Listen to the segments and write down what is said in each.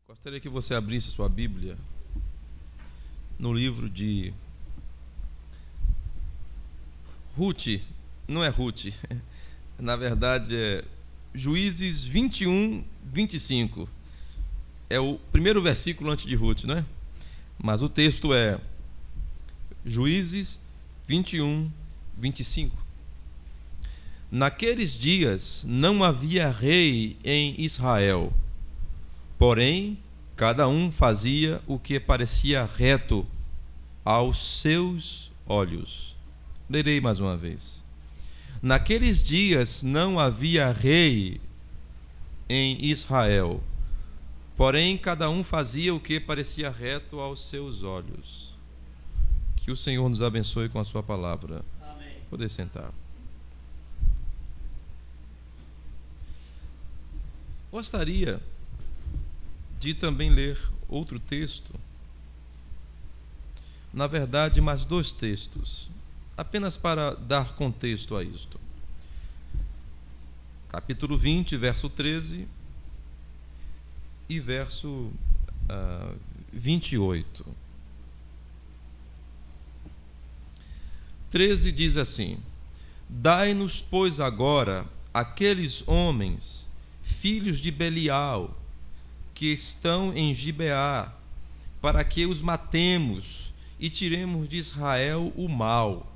Gostaria que você abrisse sua Bíblia no livro de Ruth. Não é Ruth, na verdade é Juízes 21, 25. É o primeiro versículo antes de Ruth, não é? Mas o texto é Juízes 21, 25. Naqueles dias não havia rei em Israel, porém cada um fazia o que parecia reto aos seus olhos. Lerei mais uma vez. Naqueles dias não havia rei em Israel, porém cada um fazia o que parecia reto aos seus olhos. Que o Senhor nos abençoe com a sua palavra. Amém. Poder sentar. Gostaria de também ler outro texto, na verdade mais dois textos, apenas para dar contexto a isto. Capítulo 20, verso 13 e verso 28. 13 diz assim: Dai-nos, pois, agora aqueles homens, filhos de Belial, que estão em Gibeá, para que os matemos e tiremos de Israel o mal.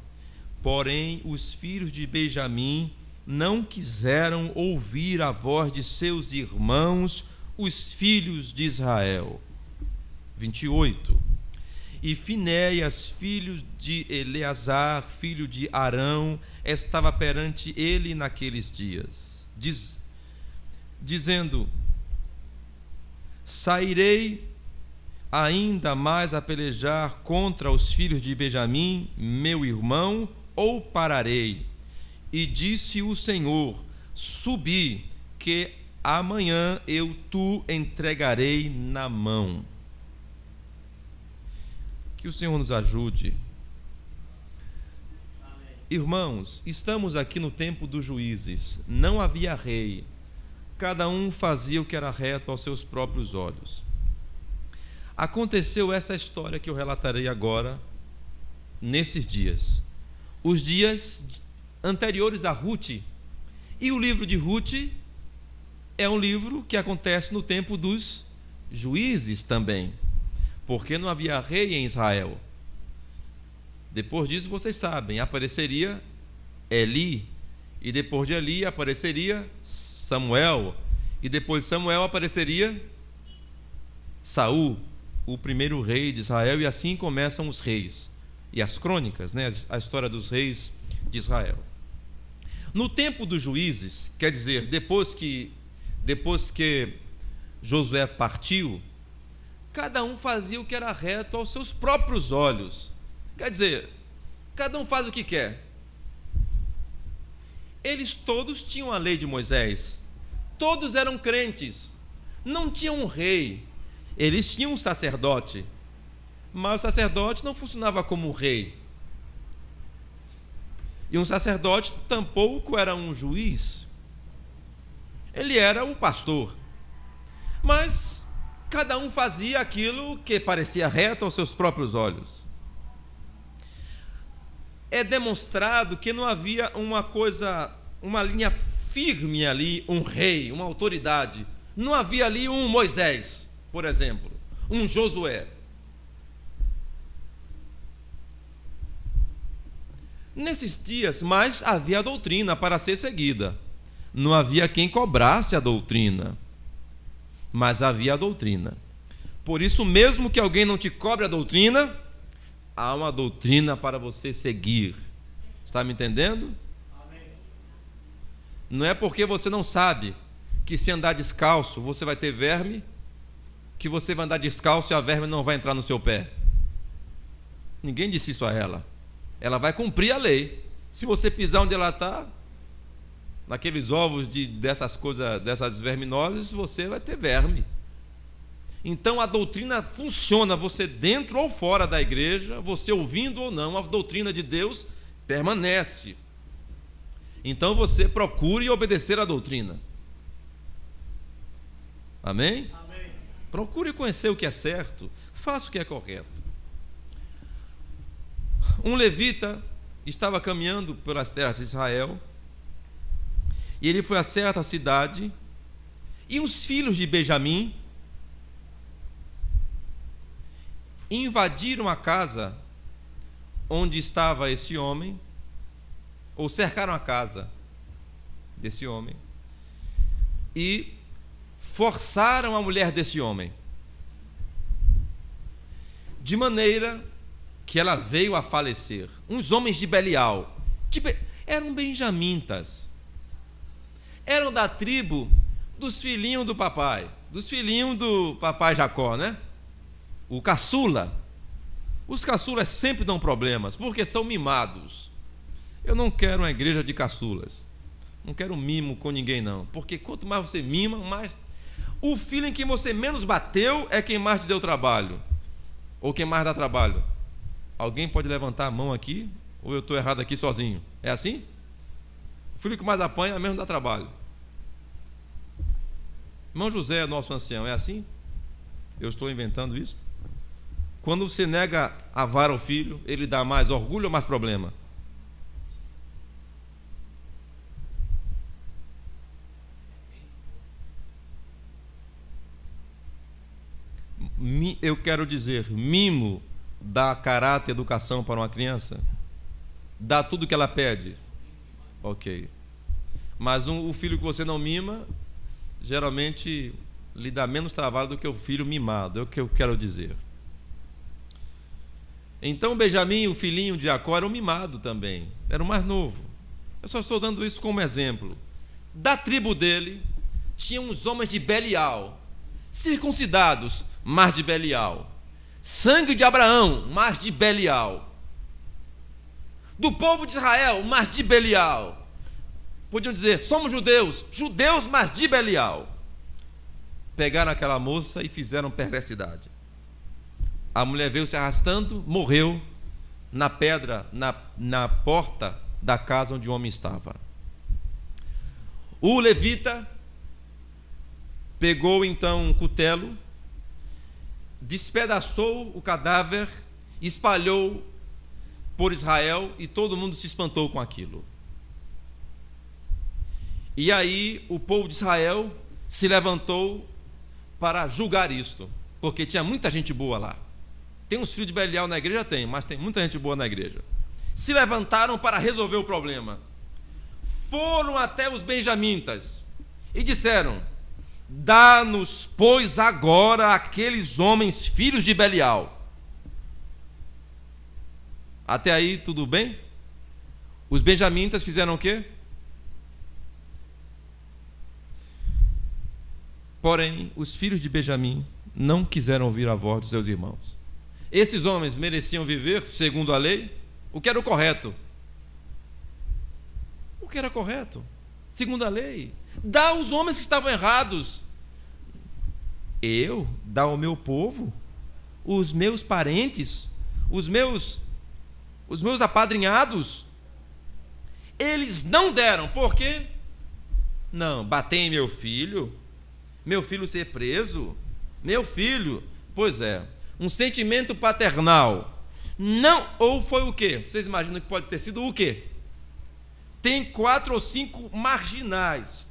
Porém, os filhos de Benjamim não quiseram ouvir a voz de seus irmãos, os filhos de Israel. 28. E Finéias, filho de Eleazar, filho de Arão, estava perante ele naqueles dias, dizendo: Sairei ainda mais a pelejar contra os filhos de Benjamim, meu irmão, ou pararei? E disse o Senhor: Subi, que amanhã eu tu entregarei na mão. Que o Senhor nos ajude. Amém. Irmãos, estamos aqui no tempo dos juízes. Não havia rei. Cada um fazia o que era reto aos seus próprios olhos. Aconteceu essa história que eu relatarei agora, nesses dias. Os dias anteriores a Ruth. E o livro de Ruth é um livro que acontece no tempo dos juízes também, porque não havia rei em Israel. Depois disso, vocês sabem, apareceria Eli, e depois de Eli apareceria Samuel, e depois de Samuel apareceria Saul, o primeiro rei de Israel, e assim começam os reis e as crônicas, né? A história dos reis de Israel. No tempo dos juízes, quer dizer, depois que Josué partiu, cada um fazia o que era reto aos seus próprios olhos. Quer dizer, cada um faz o que quer. Eles todos tinham a lei de Moisés, todos eram crentes, não tinham um rei. Eles tinham um sacerdote, mas o sacerdote não funcionava como um rei. E um sacerdote tampouco era um juiz. Ele era o pastor. Mas cada um fazia aquilo que parecia reto aos seus próprios olhos. É demonstrado que não havia uma linha firme ali, um rei, uma autoridade. Não havia ali um Moisés, por exemplo, um Josué. Nesses dias, mas havia a doutrina para ser seguida. Não havia quem cobrasse a doutrina, mas havia a doutrina. Por isso, mesmo que alguém não te cobre a doutrina, há uma doutrina para você seguir. Está me entendendo? Amém. Não é porque você não sabe que se andar descalço você vai ter verme, que você vai andar descalço e a verme não vai entrar no seu pé. Ninguém disse isso a ela. Ela vai cumprir a lei. Se você pisar onde ela está, naqueles ovos dessas coisas, dessas verminoses, você vai ter verme. Então a doutrina funciona, você dentro ou fora da igreja, você ouvindo ou não, a doutrina de Deus permanece. Então você procure obedecer a doutrina. Amém? Amém. Procure conhecer o que é certo, faça o que é correto. Um levita estava caminhando pelas terras de Israel, e ele foi a certa cidade, e os filhos de Benjamim invadiram a casa onde estava esse homem, ou cercaram a casa desse homem, e forçaram a mulher desse homem, de maneira que ela veio a falecer. Uns homens de Belial, eram benjamitas, eram da tribo dos filhinhos do papai Jacó, né? O caçula. Os caçulas sempre dão problemas, porque são mimados. Eu não quero uma igreja de caçulas, não quero mimo com ninguém não, porque quanto mais você mima, mais... O filho em que você menos bateu é quem mais te deu trabalho, ou quem mais dá trabalho. Alguém pode levantar a mão aqui, ou eu estou errado aqui sozinho? É assim? O filho que mais apanha mesmo dá trabalho. Irmão José é nosso ancião, é assim? Eu estou inventando isso? Quando você nega a vara ao filho, ele dá mais orgulho ou mais problema? Eu quero dizer, mimo dá caráter e educação para uma criança? Dá tudo que ela pede? Ok. Mas o filho que você não mima, geralmente lhe dá menos trabalho do que o filho mimado, é o que eu quero dizer. Então Benjamim, o filhinho de Jacó, era um mimado também, era o mais novo. Eu só estou dando isso como exemplo. Da tribo dele, tinha uns homens de Belial, circuncidados, mas de Belial. Sangue de Abraão, mas de Belial. Do povo de Israel, mas de Belial. Podiam dizer, somos judeus, mas de Belial. Pegaram aquela moça e fizeram perversidade. A mulher veio se arrastando, morreu na pedra, na porta da casa onde o homem estava. O levita pegou então um cutelo, despedaçou o cadáver, espalhou por Israel e todo mundo se espantou com aquilo. E aí o povo de Israel se levantou para julgar isto, porque tinha muita gente boa lá. Tem uns filhos de Belial na igreja? Tem, mas tem muita gente boa na igreja. Se levantaram para resolver o problema. Foram até os benjamitas e disseram: dá-nos, pois, agora aqueles homens filhos de Belial. Até aí tudo bem? Os benjamitas fizeram o quê? Porém, os filhos de Benjamim não quiseram ouvir a voz dos seus irmãos. Esses homens mereciam viver segundo a lei? O que era o correto? O que era correto? Segundo a lei. Dá aos homens que estavam errados. Eu? Dá ao meu povo? Os meus parentes? Os meus apadrinhados? Eles não deram. Por quê? Não, bater em meu filho ser preso, meu filho, pois é, um sentimento paternal, não, ou foi o quê? Vocês imaginam que pode ter sido o quê? Tem 4 ou 5 marginais,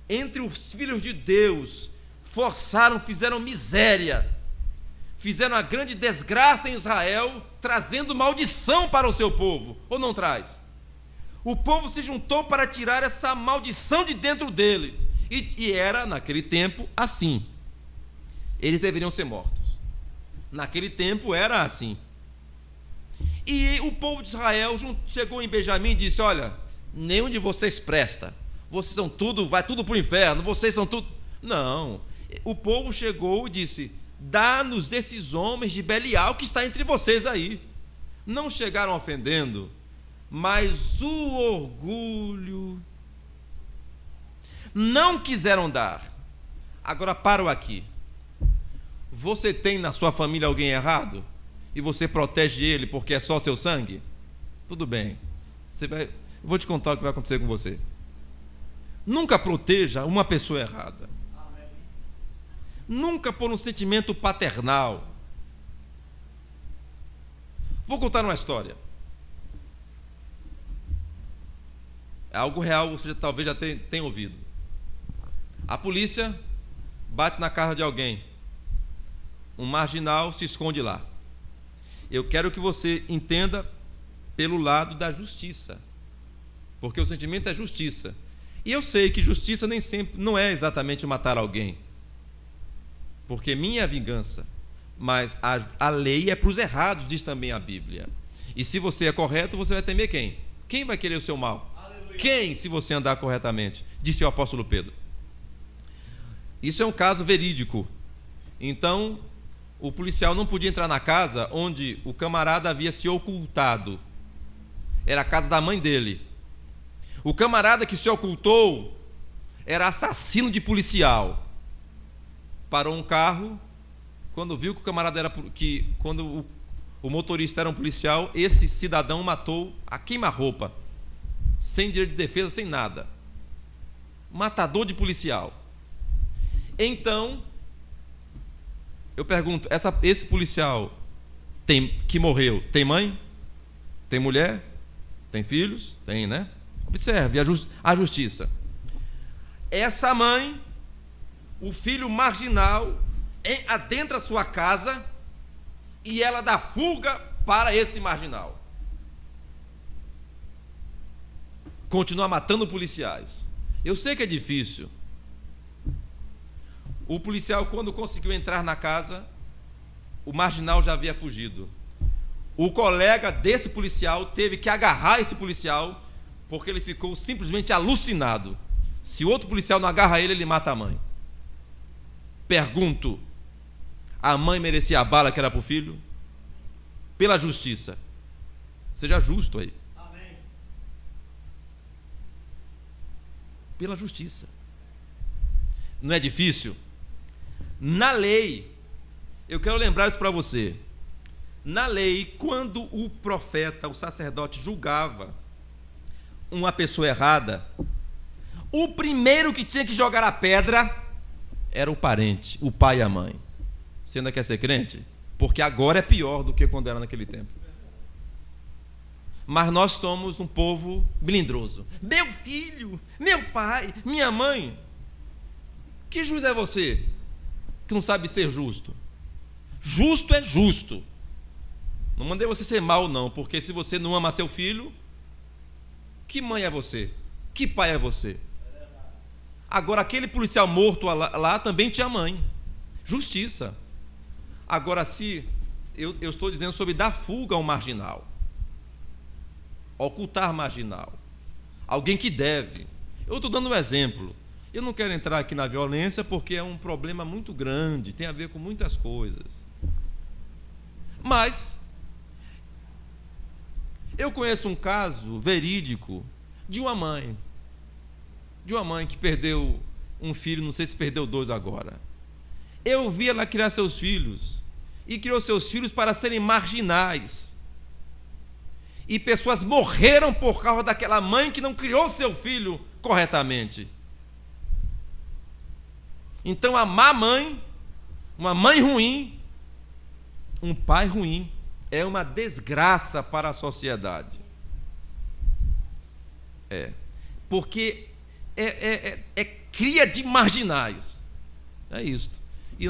entre os filhos de Deus, forçaram, fizeram miséria, fizeram a grande desgraça em Israel, trazendo maldição para o seu povo, ou não traz? O povo se juntou para tirar essa maldição de dentro deles, e era, naquele tempo, assim. Eles deveriam ser mortos. Naquele tempo era assim. E o povo de Israel chegou em Benjamim e disse: olha, nenhum de vocês presta. Vocês são tudo, vai tudo para o inferno, vocês são tudo... Não. O povo chegou e disse: dá-nos esses homens de Belial que está entre vocês aí. Não chegaram ofendendo, mas o orgulho... não quiseram dar. Agora paro aqui. Você tem na sua família alguém errado? E você protege ele porque é só seu sangue? Tudo bem. Eu vou te contar o que vai acontecer com você. Nunca proteja uma pessoa errada. nunca por um sentimento paternal. Vou contar uma história. É algo real, você talvez já tenha ouvido. A polícia bate na casa de alguém. Um marginal se esconde lá. Eu quero que você entenda pelo lado da justiça, porque o sentimento é justiça. E eu sei que justiça nem sempre não é exatamente matar alguém, porque minha é a vingança, mas a lei é para os errados, diz também a Bíblia. E se você é correto, você vai temer quem? Quem vai querer o seu mal? Aleluia. Quem, se você andar corretamente? Disse o apóstolo Pedro. Isso é um caso verídico. Então, o policial não podia entrar na casa onde o camarada havia se ocultado. Era a casa da mãe dele. O camarada que se ocultou era assassino de policial. Parou um carro, quando viu que o camarada era quando o motorista era um policial, esse cidadão matou a queima-roupa, sem direito de defesa, sem nada. Matador de policial. Então, eu pergunto, esse policial que morreu, tem mãe? Tem mulher? Tem filhos? Tem, né? Observe a justiça. Essa mãe, o filho marginal, adentra a sua casa e ela dá fuga para esse marginal. Continua matando policiais. Eu sei que é difícil. O policial, quando conseguiu entrar na casa, o marginal já havia fugido. O colega desse policial teve que agarrar esse policial, porque ele ficou simplesmente alucinado. Se outro policial não agarra ele, ele mata a mãe. Pergunto, a mãe merecia a bala que era para o filho? Pela justiça. Seja justo aí. Amém. Pela justiça. Não é difícil? Na lei, eu quero lembrar isso para você. Na lei, quando o profeta, o sacerdote, julgava uma pessoa errada, o primeiro que tinha que jogar a pedra era o parente, o pai e a mãe. Você ainda quer ser crente? Porque agora é pior do que quando era naquele tempo. Mas nós somos um povo melindroso. Meu filho, meu pai, minha mãe. Que juiz é você que não sabe ser justo? Justo é justo. Não mandei você ser mau, não, porque se você não ama seu filho, que mãe é você? Que pai é você? Agora, aquele policial morto lá também tinha mãe. Justiça. Agora, se eu estou dizendo sobre dar fuga ao marginal, ocultar marginal, alguém que deve. Eu estou dando um exemplo. Eu não quero entrar aqui na violência porque é um problema muito grande, tem a ver com muitas coisas. Mas eu conheço um caso verídico de uma mãe que perdeu um filho, não sei se perdeu 2 agora. Eu vi ela criar seus filhos, e criou seus filhos para serem marginais. E pessoas morreram por causa daquela mãe que não criou seu filho corretamente. Então, a má mãe, uma mãe ruim, um pai ruim, é uma desgraça para a sociedade. Porque é cria de marginais. É isto. E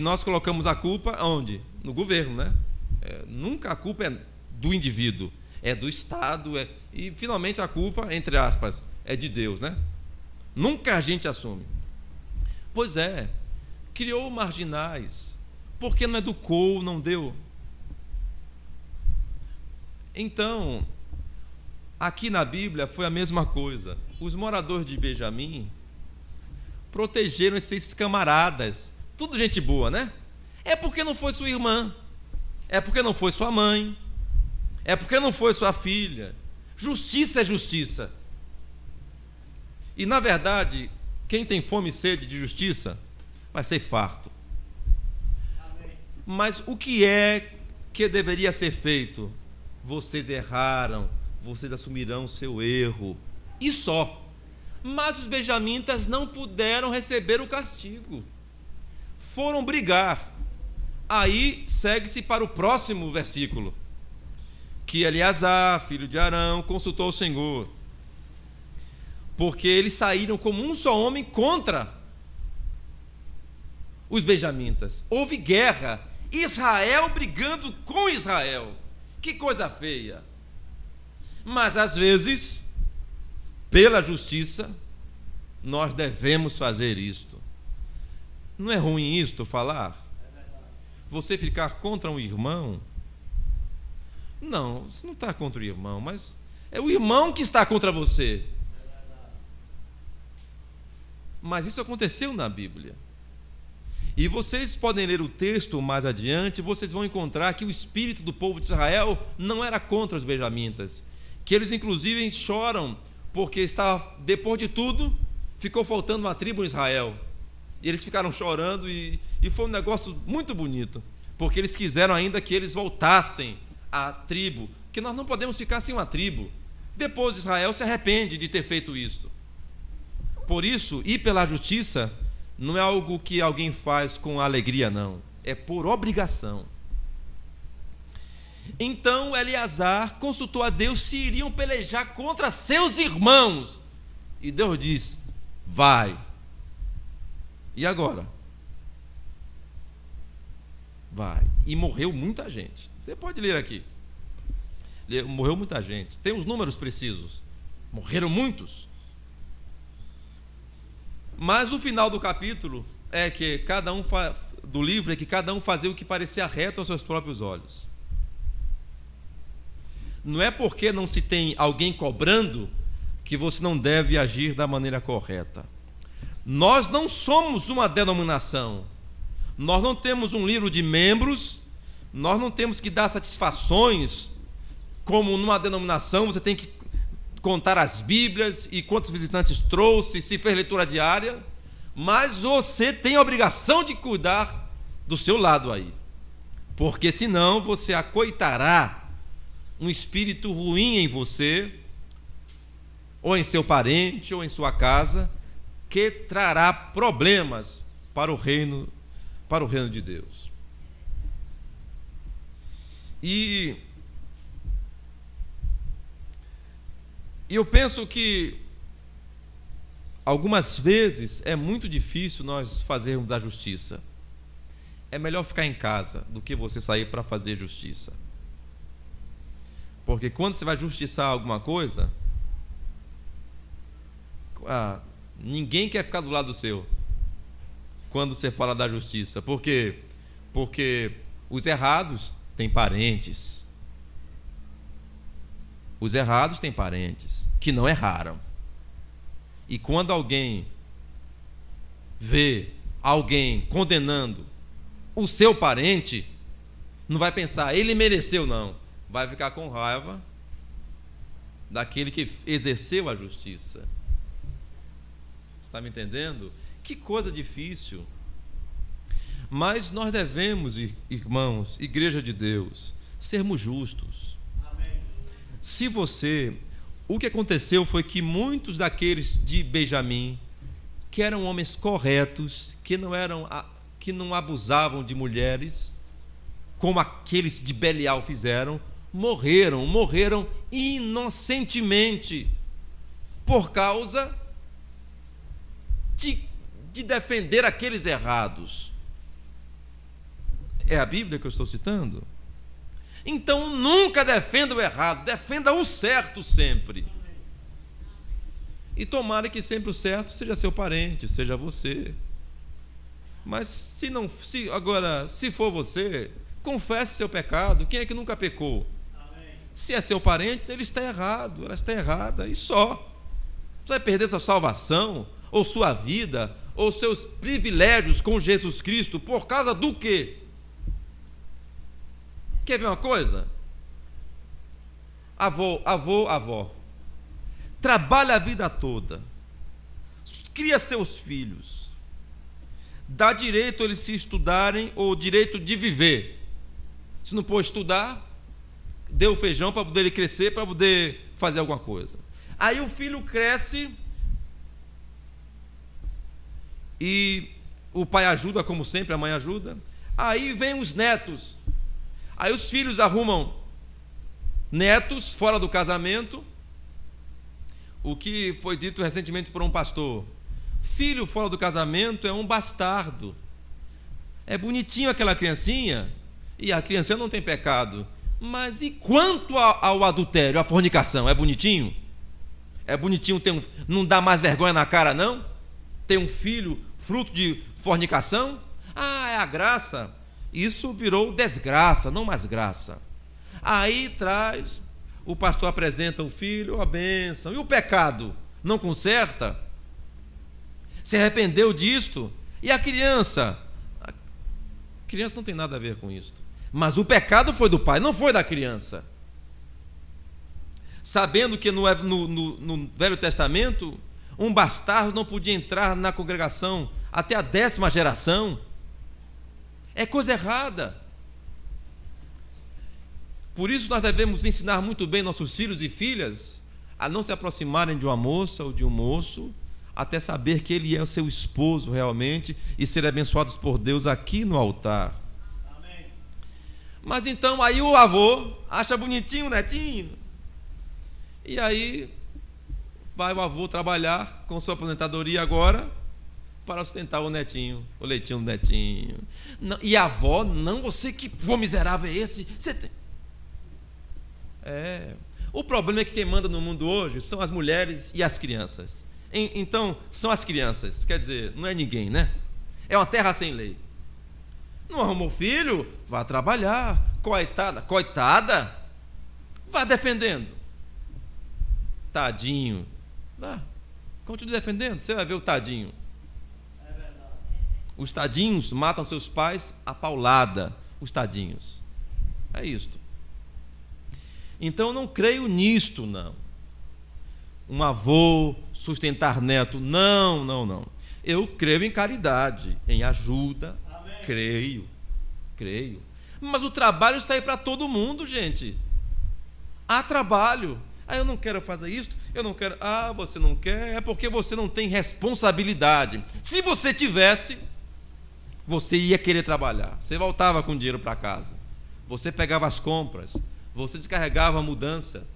nós colocamos a culpa onde? No governo, né? Nunca a culpa é do indivíduo, é do Estado, e finalmente a culpa, entre aspas, é de Deus, né? Nunca a gente assume. Pois é, criou marginais, porque não educou, não deu. Então, aqui na Bíblia foi a mesma coisa. Os moradores de Benjamim protegeram esses camaradas, tudo gente boa, né? É porque não foi sua irmã, é porque não foi sua mãe, é porque não foi sua filha. Justiça é justiça. E, na verdade, quem tem fome e sede de justiça vai ser farto. Amém. Mas o que é que deveria ser feito? Vocês erraram, vocês assumirão o seu erro, e só. Mas os benjamitas não puderam receber o castigo. foram brigar. Aí segue-se para o próximo versículo, que Eleazar, filho de Arão, consultou o Senhor, porque eles saíram como um só homem contra os benjamitas. Houve guerra, Israel brigando com Israel. Que coisa feia. Mas às vezes, pela justiça, nós devemos fazer isto. Não é ruim isto falar? Você ficar contra um irmão? Não, você não está contra o irmão, mas é o irmão que está contra você. Mas isso aconteceu na Bíblia. E vocês podem ler o texto mais adiante, vocês vão encontrar que o espírito do povo de Israel não era contra os benjamitas, que eles inclusive choram, porque estava, depois de tudo, ficou faltando uma tribo em Israel. E eles ficaram chorando e foi um negócio muito bonito, porque eles quiseram ainda que eles voltassem à tribo, que nós não podemos ficar sem uma tribo. Depois Israel se arrepende de ter feito isso. Por isso, ir pela justiça não é algo que alguém faz com alegria, não. É por obrigação. Então Eleazar consultou a Deus se iriam pelejar contra seus irmãos. E Deus diz: vai. E agora? Vai. E morreu muita gente. Você pode ler aqui. Morreu muita gente. Tem os números precisos. Morreram muitos. Mas o final do capítulo é que do livro é que cada um fazia o que parecia reto aos seus próprios olhos. Não é porque não se tem alguém cobrando que você não deve agir da maneira correta. Nós não somos uma denominação, nós não temos um livro de membros, nós não temos que dar satisfações, como numa denominação você tem que contar as Bíblias e quantos visitantes trouxe, se fez leitura diária, mas você tem a obrigação de cuidar do seu lado aí, porque senão você acoitará um espírito ruim em você, ou em seu parente, ou em sua casa, que trará problemas para o reino de Deus. E eu penso que algumas vezes é muito difícil nós fazermos a justiça. É melhor ficar em casa do que você sair para fazer justiça. Porque quando você vai justiçar alguma coisa, ninguém quer ficar do lado seu quando você fala da justiça. Por quê? Porque os errados têm parentes. Os errados têm parentes que não erraram. E quando alguém vê alguém condenando o seu parente, não vai pensar, ele mereceu, não. Vai ficar com raiva daquele que exerceu a justiça. Está me entendendo? Que coisa difícil. Mas nós devemos, irmãos, Igreja de Deus, sermos justos. Se o que aconteceu foi que muitos daqueles de Benjamim, que eram homens corretos, que não abusavam de mulheres, como aqueles de Belial fizeram, morreram inocentemente, por causa de defender aqueles errados. É a Bíblia que eu estou citando? Então nunca defenda o errado, defenda o certo sempre. E tomara que sempre o certo seja seu parente, seja você. Mas se for você, confesse seu pecado. Quem é que nunca pecou? Amém. Se é seu parente, ele está errado, ela está errada, e só. Você vai perder sua salvação, ou sua vida, ou seus privilégios com Jesus Cristo, por causa do quê? Quer ver uma coisa? Avó, trabalha a vida toda, cria seus filhos, dá direito a eles se estudarem, ou direito de viver. Se não pôr estudar, dê o feijão para poder ele crescer, para poder fazer alguma coisa. Aí o filho cresce e O pai ajuda, como sempre, a mãe ajuda. Aí vem os netos. Aí os filhos arrumam netos fora do casamento. O que foi dito recentemente por um pastor: filho fora do casamento é um bastardo. É bonitinho aquela criancinha, e a criança não tem pecado. Mas e quanto ao adultério, à fornicação? É bonitinho? É bonitinho não dá mais vergonha na cara, não? Ter um filho fruto de fornicação? Ah, é a graça. Isso virou desgraça, não mais graça. Aí o pastor apresenta o filho, a bênção. E o pecado? Não conserta? Se arrependeu disto? E a criança? A criança não tem nada a ver com isto. Mas o pecado foi do pai, não foi da criança. Sabendo que no Velho Testamento, um bastardo não podia entrar na congregação até a 10ª geração. É coisa errada. Por isso nós devemos ensinar muito bem nossos filhos e filhas a não se aproximarem de uma moça ou de um moço, até saber que ele é o seu esposo realmente e serem abençoados por Deus aqui no altar. Amém. Mas então aí o avô acha bonitinho o netinho. E aí vai o avô trabalhar com sua aposentadoria agora para sustentar o netinho, o leitinho do netinho. Não, e a avó, não, você que vô miserável é esse? Você tem... O problema é que quem manda no mundo hoje são as mulheres e as crianças. Então, são as crianças, quer dizer, não é ninguém, né? É uma terra sem lei. Não arrumou filho? Vá trabalhar. Coitada? Vá defendendo. Tadinho. Vá, continue defendendo, você vai ver o tadinho. É verdade. Os tadinhos matam seus pais a paulada. Os tadinhos. É isto. Então eu não creio nisto, não. Um avô sustentar neto, não. Eu creio em caridade, em ajuda. Amém. Creio. Mas o trabalho está aí para todo mundo, gente. Há trabalho. Eu não quero fazer isso, eu não quero. Você não quer, é porque você não tem responsabilidade. Se você tivesse, você ia querer trabalhar. Você voltava com dinheiro para casa. Você pegava as compras. Você descarregava a mudança.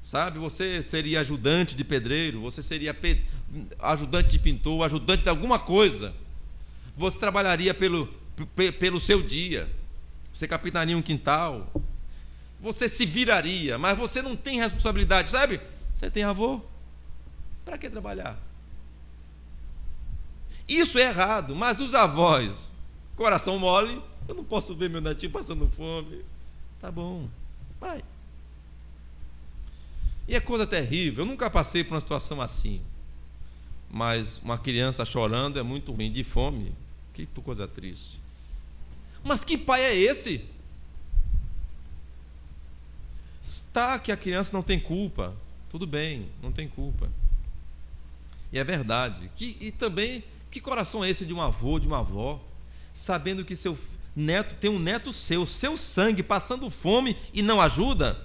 Sabe? Você seria ajudante de pedreiro, você seria ajudante de pintor, ajudante de alguma coisa. Você trabalharia pelo seu dia. Você capitaria um quintal. Você se viraria, mas você não tem responsabilidade, sabe? Você tem avô, para que trabalhar? Isso é errado, mas os avós, coração mole, eu não posso ver meu netinho passando fome. Tá bom, vai. E é coisa terrível, eu nunca passei por uma situação assim, mas uma criança chorando é muito ruim, de fome, que coisa triste. Mas que pai é esse? Está que a criança não tem culpa, tudo bem, não tem culpa. E é verdade. E também, que coração é esse de um avô, de uma avó, sabendo que seu neto tem um neto seu sangue, passando fome e não ajuda?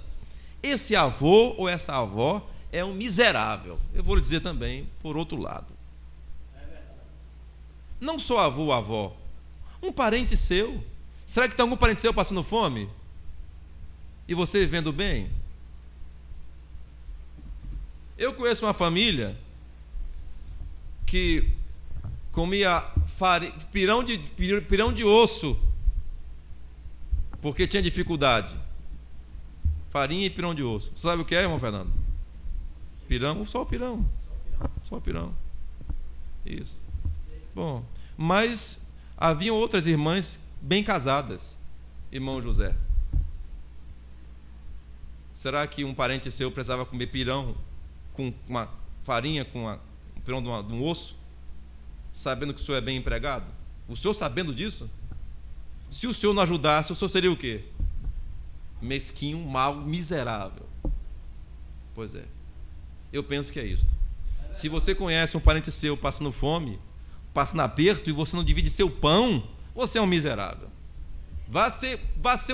Esse avô ou essa avó é um miserável. Eu vou lhe dizer também, por outro lado. Não só avô ou avó, um parente seu. Será que tem algum parente seu passando fome? E você vivendo bem? Eu conheço uma família que comia pirão de osso, porque tinha dificuldade. Farinha e pirão de osso. Você sabe o que é, irmão Fernando? Pirão, só o pirão. Só o pirão. Isso. Bom, mas haviam outras irmãs bem casadas, irmão José. Será que um parente seu precisava comer pirão com uma farinha, com um pirão de um osso, sabendo que o senhor é bem empregado? O senhor sabendo disso? Se o senhor não ajudasse, o senhor seria o quê? Mesquinho, mau, miserável. Pois é. Eu penso que é isto. Se você conhece um parente seu passando fome, passando aperto, e você não divide seu pão, você é um miserável. Vá ser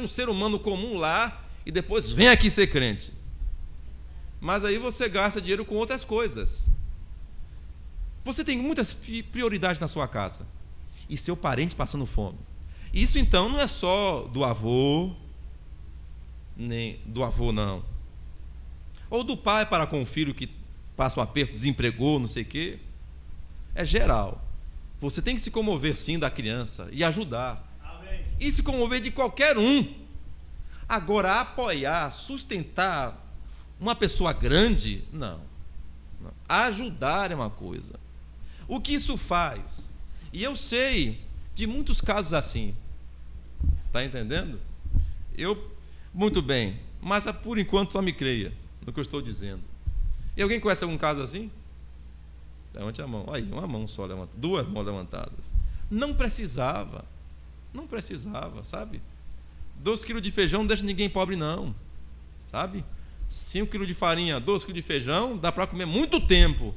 um ser humano comum lá, e depois vem aqui ser crente. Mas aí você gasta dinheiro com outras coisas. Você tem muitas prioridades na sua casa. e seu parente passando fome. Isso então não é só do avô, nem do avô não, ou do pai para com o filho que passa um aperto, desempregou, não sei o quê. É geral. Você tem que se comover sim da criança e ajudar. Amém. E se comover de qualquer um. Agora, apoiar, sustentar uma pessoa grande, não. Ajudar é uma coisa. O que isso faz? E eu sei de muitos casos assim. Está entendendo? Muito bem, mas por enquanto só me creia no que eu estou dizendo. E alguém conhece algum caso assim? Levante a mão. Aí, uma mão só levantada, 2 mãos levantadas. Não precisava, sabe? 2 quilos de feijão não deixa ninguém pobre não, sabe? 5 quilos de farinha, 2 quilos de feijão, dá para comer muito tempo.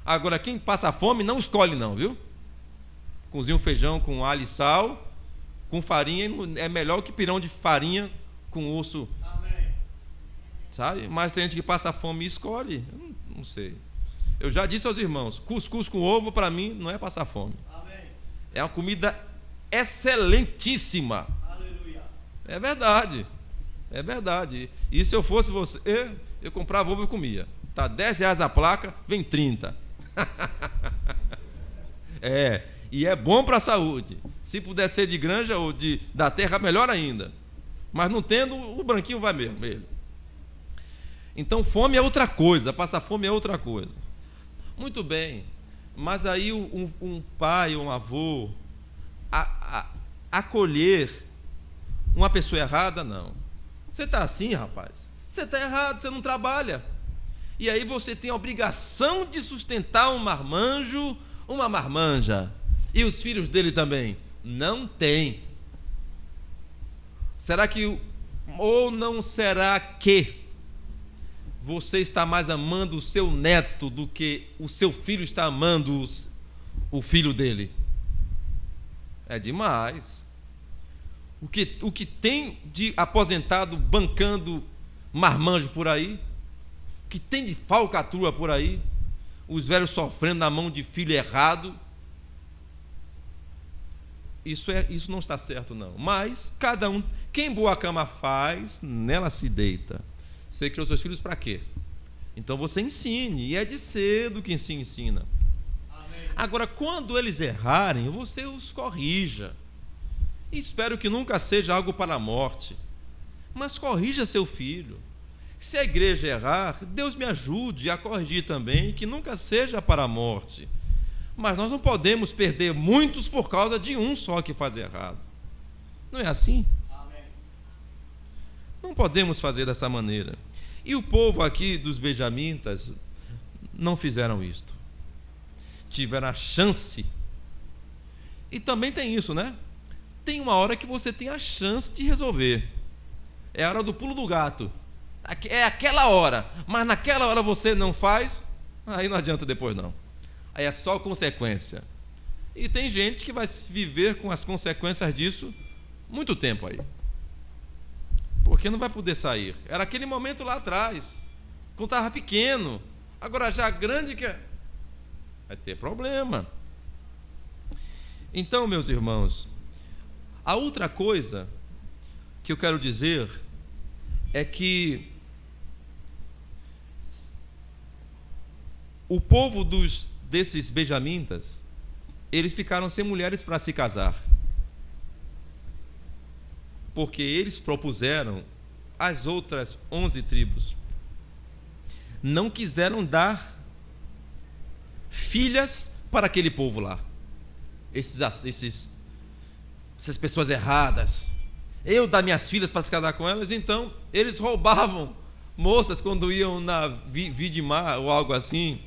Agora, quem passa fome não escolhe não, viu? Cozinha um feijão com alho e sal, com farinha, é melhor que pirão de farinha com osso. Amém. Sabe? Mas tem gente que passa fome e escolhe. Eu não sei. Eu já disse aos irmãos, cuscuz com ovo para mim não é passar fome. Amém. É uma comida excelentíssima. Aleluia. É verdade. É verdade. E se eu fosse você, eu comprava ovo e comia. Tá R$10 a placa, vem 30. E é bom para a saúde. Se puder ser de granja ou da terra, melhor ainda. Mas não tendo, o branquinho vai mesmo. Ele. Então, fome é outra coisa, passar fome é outra coisa. Muito bem, mas aí um pai, um avô, acolher uma pessoa errada, não. Você está assim, rapaz? Você está errado, você não trabalha. E aí você tem a obrigação de sustentar um marmanjo, uma marmanja. E os filhos dele também? Não tem. Será que, ou não será que você está mais amando o seu neto do que o seu filho está amando o filho dele? É demais. O que tem de aposentado bancando marmanjo por aí, o que tem de falcatrua por aí, os velhos sofrendo na mão de filho errado, isso não está certo não. Mas cada um, quem boa cama faz, nela se deita. Você criou seus filhos para quê? Então você ensine, e é de cedo que se ensina. Amém. Agora, quando eles errarem, você os corrija. Espero que nunca seja algo para a morte, mas corrija seu filho. Se a igreja errar, Deus me ajude a corrigir também, que nunca seja para a morte. Mas nós não podemos perder muitos por causa de um só que faz errado. Não é assim? Amém. Não podemos fazer dessa maneira. E o povo aqui dos benjamitas não fizeram isto. Tiveram a chance. E também tem isso, né? Tem uma hora que você tem a chance de resolver. É a hora do pulo do gato. É aquela hora. Mas naquela hora você não faz, aí não adianta depois não. Aí é só consequência. E tem gente que vai viver com as consequências disso muito tempo aí. Porque não vai poder sair. Era aquele momento lá atrás, quando estava pequeno. Agora já grande, que vai ter problema. Então, meus irmãos, a outra coisa que eu quero dizer é que o povo desses benjamitas, eles ficaram sem mulheres para se casar, porque eles propuseram as outras 11 tribos, não quiseram dar filhas para aquele povo lá, essas pessoas erradas. Eu dar minhas filhas para se casar com elas. Então eles roubavam moças quando iam na Vidimar ou algo assim.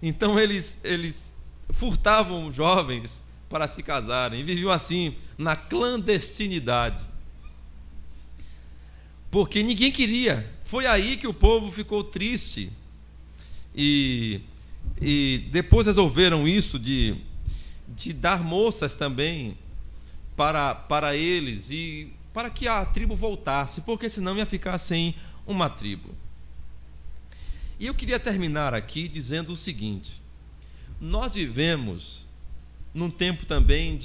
Então eles furtavam jovens para se casarem e viviam assim na clandestinidade, porque ninguém queria. Foi aí que o povo ficou triste e depois resolveram isso de dar moças também para eles, e para que a tribo voltasse, porque senão ia ficar sem uma tribo. E eu queria terminar aqui dizendo o seguinte: nós vivemos num tempo também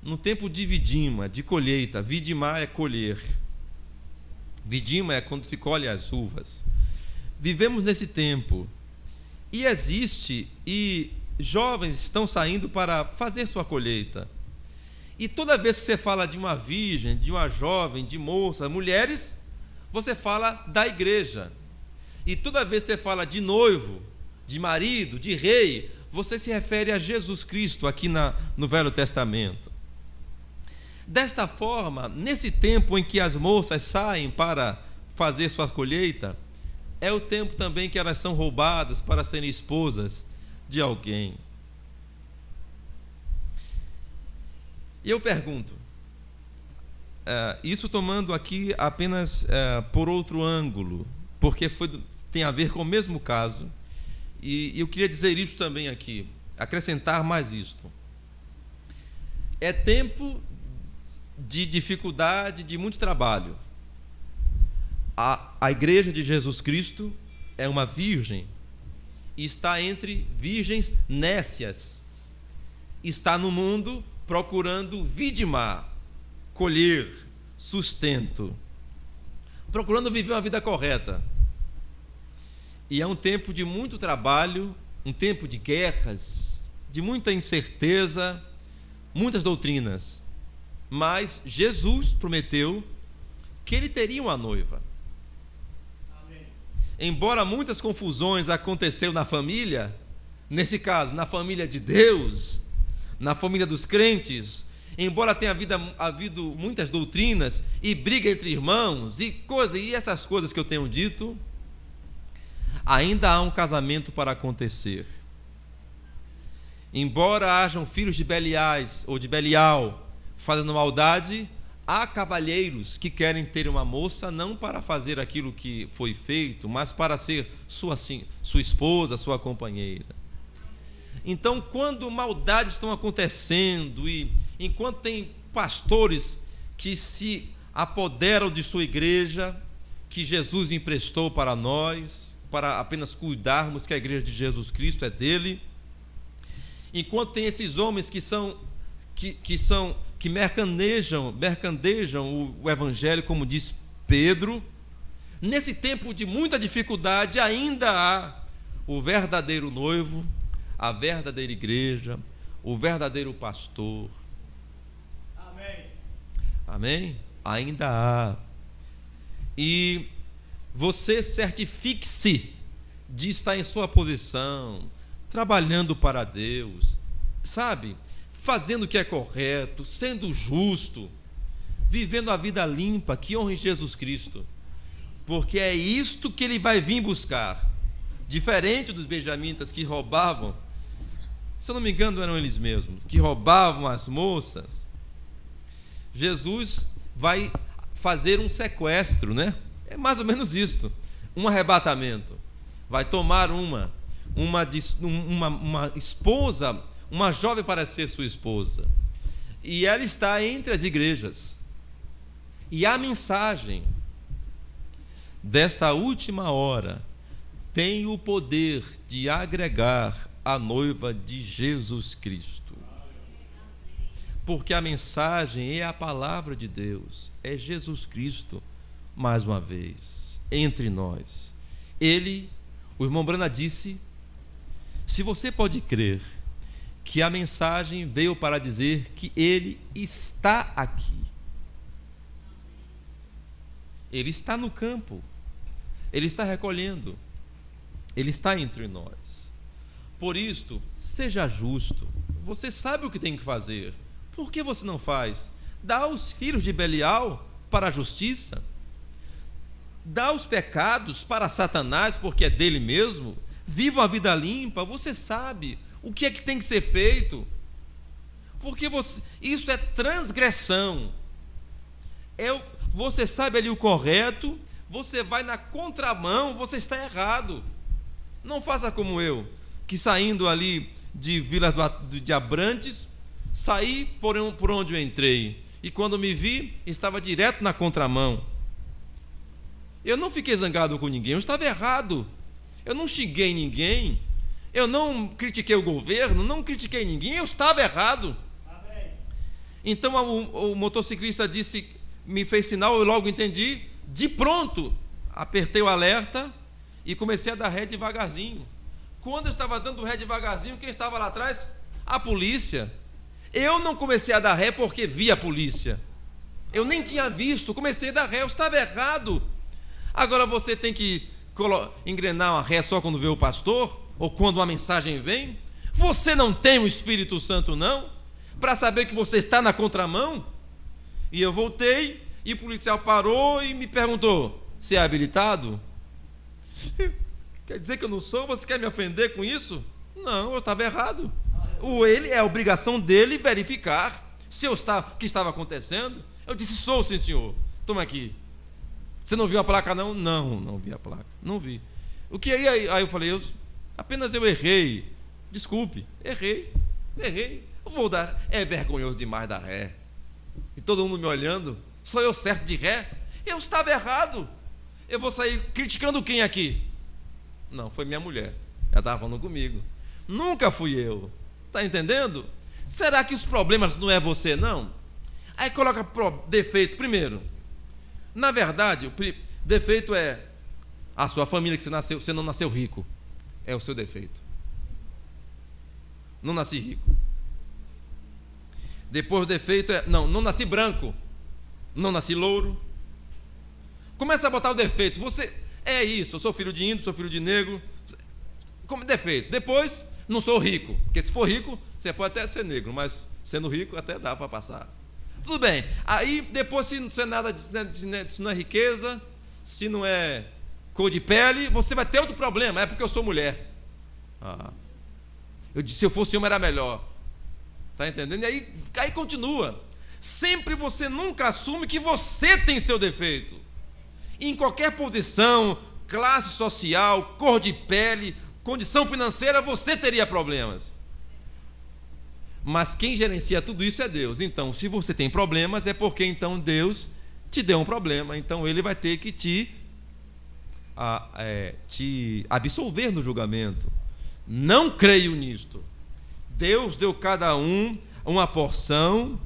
num tempo de vidima, de colheita. Vidimar é colher. Vidima é quando se colhe as uvas. Vivemos nesse tempo. E jovens estão saindo para fazer sua colheita. E toda vez que você fala de uma virgem, de uma jovem, de moça, mulheres, você fala da igreja. E toda vez que você fala de noivo, de marido, de rei, você se refere a Jesus Cristo aqui no Velho Testamento. Desta forma, nesse tempo em que as moças saem para fazer sua colheita, é o tempo também que elas são roubadas para serem esposas de alguém. E eu pergunto, isso tomando aqui apenas por outro ângulo, porque tem a ver com o mesmo caso, e eu queria dizer isso também aqui, acrescentar mais isto. É tempo de dificuldade, de muito trabalho. A igreja de Jesus Cristo é uma virgem, e está entre virgens nécias, está no mundo procurando vidimar, colher sustento, procurando viver uma vida correta. E é um tempo de muito trabalho, um tempo de guerras, de muita incerteza, muitas doutrinas. Mas Jesus prometeu que ele teria uma noiva. Amém. Embora muitas confusões aconteceram na família, nesse caso, na família de Deus, na família dos crentes, embora tenha havido muitas doutrinas e briga entre irmãos e essas coisas que eu tenho dito, ainda há um casamento para acontecer. Embora hajam filhos de Beliais ou de Belial fazendo maldade, há cavalheiros que querem ter uma moça não para fazer aquilo que foi feito, mas para ser sua esposa, sua companheira. Então, quando maldades estão acontecendo e enquanto tem pastores que se apoderam de sua igreja, que Jesus emprestou para nós, para apenas cuidarmos que a igreja de Jesus Cristo é dele, enquanto tem esses homens que mercandejam o evangelho, como diz Pedro, nesse tempo de muita dificuldade ainda há o verdadeiro noivo, a verdadeira igreja, o verdadeiro pastor. Amém. Amém? Ainda há. E você certifique-se de estar em sua posição, trabalhando para Deus, sabe? Fazendo o que é correto, sendo justo, vivendo a vida limpa, que honre Jesus Cristo. Porque é isto que ele vai vir buscar. Diferente dos benjamitas que roubavam, se eu não me engano eram eles mesmos, que roubavam as moças, Jesus vai fazer um sequestro, né? É mais ou menos isto, um arrebatamento. Vai tomar uma esposa, uma jovem para ser sua esposa, e ela está entre as igrejas. E a mensagem desta última hora tem o poder de agregar a noiva de Jesus Cristo. Porque a mensagem é a palavra de Deus, é Jesus Cristo, mais uma vez, entre nós. O irmão Brana disse, se você pode crer que a mensagem veio para dizer que ele está aqui. Ele está no campo, ele está recolhendo, ele está entre nós. Por isto, seja justo, você sabe o que tem que fazer, por que você não faz? Dá os filhos de Belial para a justiça, dá os pecados para Satanás, porque é dele mesmo, viva a vida limpa, você sabe o que é que tem que ser feito, porque isso é transgressão, você sabe ali o correto, você vai na contramão, você está errado. Não faça como eu, que saindo ali de Vila de Abrantes, saí por onde eu entrei, e quando me vi, estava direto na contramão. Eu não fiquei zangado com ninguém, eu estava errado, eu não xinguei ninguém, Eu não critiquei o governo, não critiquei ninguém, eu estava errado. Então o motociclista disse, me fez sinal, eu logo entendi. De pronto, apertei o alerta e comecei a dar ré devagarzinho. Quando eu estava dando ré devagarzinho, quem estava lá atrás? A polícia. Eu não comecei a dar ré porque vi a polícia. Eu nem tinha visto, comecei a dar ré, eu estava errado. Agora você tem que engrenar uma ré só quando vê o pastor? Ou quando uma mensagem vem? Você não tem o Espírito Santo, não? Para saber que você está na contramão? E eu voltei, e o policial parou e me perguntou, você é habilitado? Quer dizer que eu não sou? Você quer me ofender com isso? Não, eu estava errado. Ele é a obrigação dele verificar se eu estava, o que estava acontecendo. Eu disse, sou, sim, senhor. Toma aqui. Você não viu a placa, não? Não vi a placa. Não vi. O que aí eu falei, apenas eu errei. Desculpe, errei. Eu vou dar. É vergonhoso demais dar ré. E todo mundo me olhando. Sou eu certo de ré? Eu estava errado. Eu vou sair criticando quem aqui? Não, foi minha mulher. Ela estava falando comigo. Nunca fui eu. Está entendendo? Será que os problemas não é você, não? Aí coloca defeito primeiro. Na verdade, o defeito é a sua família, que você não nasceu rico. É o seu defeito. Não nasci rico. Depois o defeito é, não nasci branco. Não nasci louro. Começa a botar o defeito. Você é isso, eu sou filho de índio, sou filho de negro. Como defeito. Depois, não sou rico. Porque se for rico, você pode até ser negro, mas sendo rico até dá para passar. Tudo bem. Aí, depois, se não é nada, se não é riqueza, se não é cor de pele, você vai ter outro problema. É porque eu sou mulher. Eu disse, se eu fosse homem era melhor. Está entendendo? E aí continua. Sempre você nunca assume que você tem seu defeito. Em qualquer posição, classe social, cor de pele, condição financeira, você teria problemas. Mas quem gerencia tudo isso é Deus. Então, se você tem problemas, é porque então Deus te deu um problema. Então Ele vai ter que te absolver no julgamento. Não creio nisto. Deus deu cada um uma porção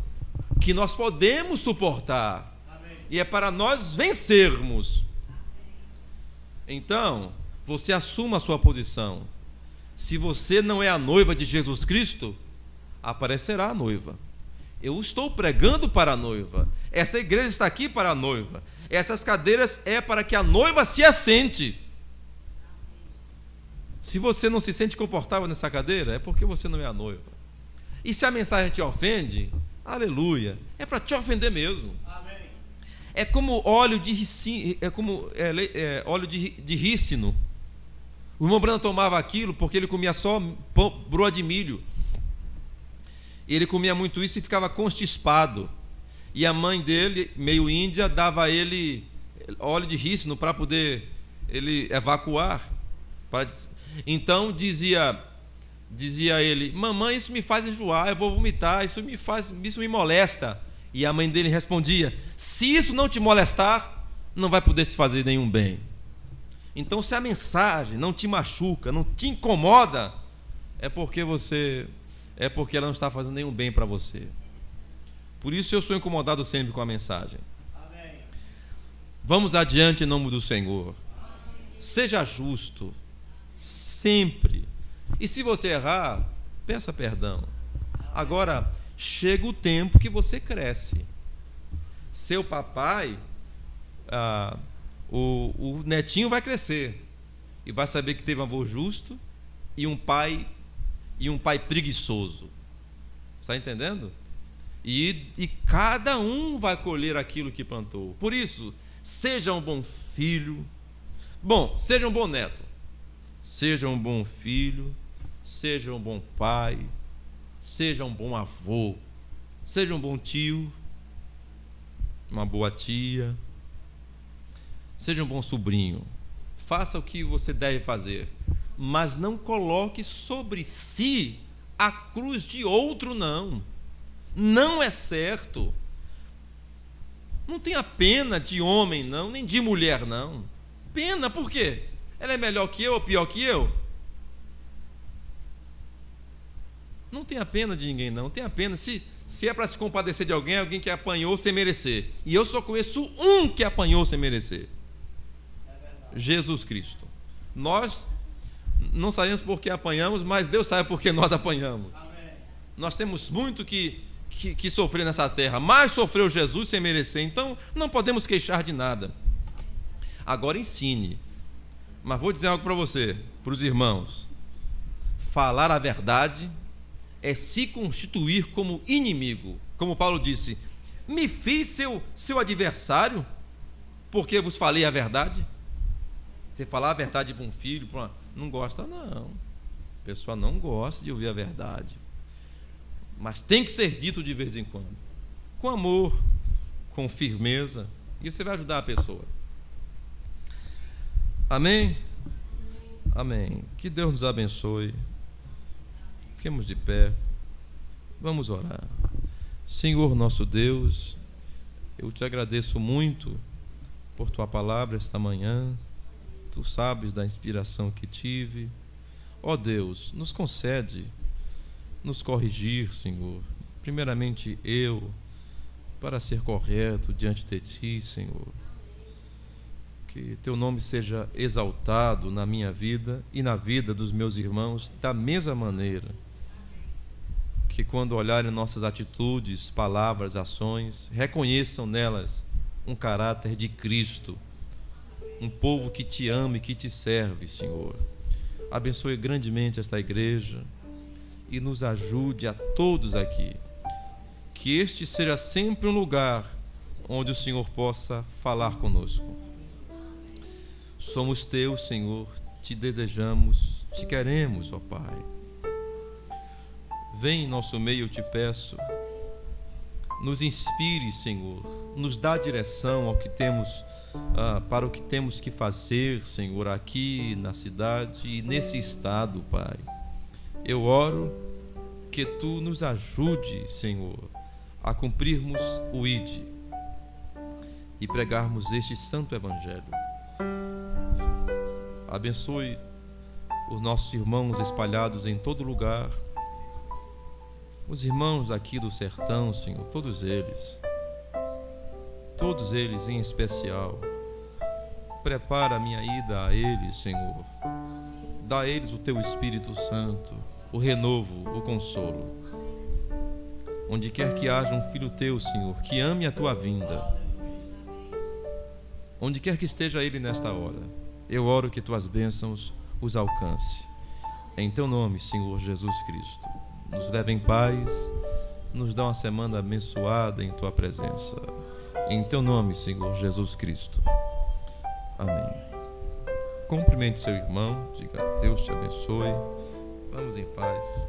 que nós podemos suportar. Amém. E é para nós vencermos. Então, você assuma a sua posição. Se você não é a noiva de Jesus Cristo, aparecerá a noiva. Eu estou pregando para a noiva. Essa igreja está aqui para a noiva. Essas cadeiras é para que a noiva se assente. Se você não se sente confortável nessa cadeira, é porque você não é a noiva. E se a mensagem te ofende, aleluia, é para te ofender mesmo. Amém. É como óleo de rícino. O irmão Branham tomava aquilo porque ele comia só broa de milho. Ele comia muito isso e ficava constipado. E a mãe dele, meio índia, dava a ele óleo de rícino para poder ele evacuar. Então dizia ele, mamãe, isso me faz enjoar, eu vou vomitar, isso me molesta. E a mãe dele respondia, se isso não te molestar, não vai poder se fazer nenhum bem. Então, se a mensagem não te machuca, não te incomoda, é porque ela não está fazendo nenhum bem para você. Por isso eu sou incomodado sempre com a mensagem. Amém. Vamos adiante em nome do Senhor. Amém. Seja justo, sempre. E se você errar, peça perdão. Agora, chega o tempo que você cresce. Seu papai, o netinho vai crescer e vai saber que teve um avô justo e um pai preguiçoso. Está entendendo? E cada um vai colher aquilo que plantou. Por isso, seja um bom filho. Seja um bom neto. Seja um bom filho. Seja um bom pai. Seja um bom avô. Seja um bom tio. Uma boa tia. Seja um bom sobrinho. Faça o que você deve fazer. Mas não coloque sobre si a cruz de outro, não. Não é certo. Não tenha pena de homem, não, nem de mulher, não. Pena, por quê? Ela é melhor que eu ou pior que eu? Não tenha pena de ninguém, não. Tenha pena. Se é para se compadecer de alguém, alguém que apanhou sem merecer. E eu só conheço um que apanhou sem merecer. Jesus Cristo. Nós não sabemos por que apanhamos, mas Deus sabe por que nós apanhamos. Nós temos muito que sofrer nessa terra, mas sofreu Jesus sem merecer. Então não podemos queixar de nada. Agora ensine. Mas vou dizer algo para você, para os irmãos. Falar a verdade é se constituir como inimigo. Como Paulo disse: me fiz seu adversário porque vos falei a verdade. Você falar a verdade para um filho, não gosta, não. A pessoa não gosta de ouvir a verdade. Mas tem que ser dito de vez em quando, com amor, com firmeza, e você vai ajudar a pessoa. Amém? Amém. Que Deus nos abençoe. Fiquemos de pé. Vamos orar. Senhor nosso Deus, eu te agradeço muito por tua palavra esta manhã. Tu sabes da inspiração que tive. Ó Deus, nos concede nos corrigir, Senhor. Primeiramente eu, para ser correto diante de ti, Senhor. Que teu nome seja exaltado na minha vida e na vida dos meus irmãos da mesma maneira. Que quando olharem nossas atitudes, palavras, ações, reconheçam nelas um caráter de Cristo, um povo que te ama e que te serve, Senhor. Abençoe grandemente esta igreja e nos ajude a todos aqui. Que este seja sempre um lugar onde o Senhor possa falar conosco. Somos teus, Senhor, te desejamos, te queremos, ó Pai. Vem em nosso meio, eu te peço. Nos inspire, Senhor, nos dá direção ao que temos, para o que temos que fazer, Senhor, aqui na cidade e nesse estado, Pai. Eu oro que tu nos ajude, Senhor, a cumprirmos o ID e pregarmos este santo evangelho. Abençoe os nossos irmãos espalhados em todo lugar, os irmãos aqui do sertão, Senhor, todos eles em especial. Prepara a minha ida a eles, Senhor. Dá a eles o teu Espírito Santo, o renovo, o consolo. Onde quer que haja um filho teu, Senhor, que ame a tua vinda, onde quer que esteja ele nesta hora, eu oro que tuas bênçãos os alcance. Em teu nome, Senhor Jesus Cristo, nos leva em paz, nos dá uma semana abençoada em tua presença. Em teu nome, Senhor Jesus Cristo. Amém. Cumprimente seu irmão, diga: Deus te abençoe. Vamos em paz.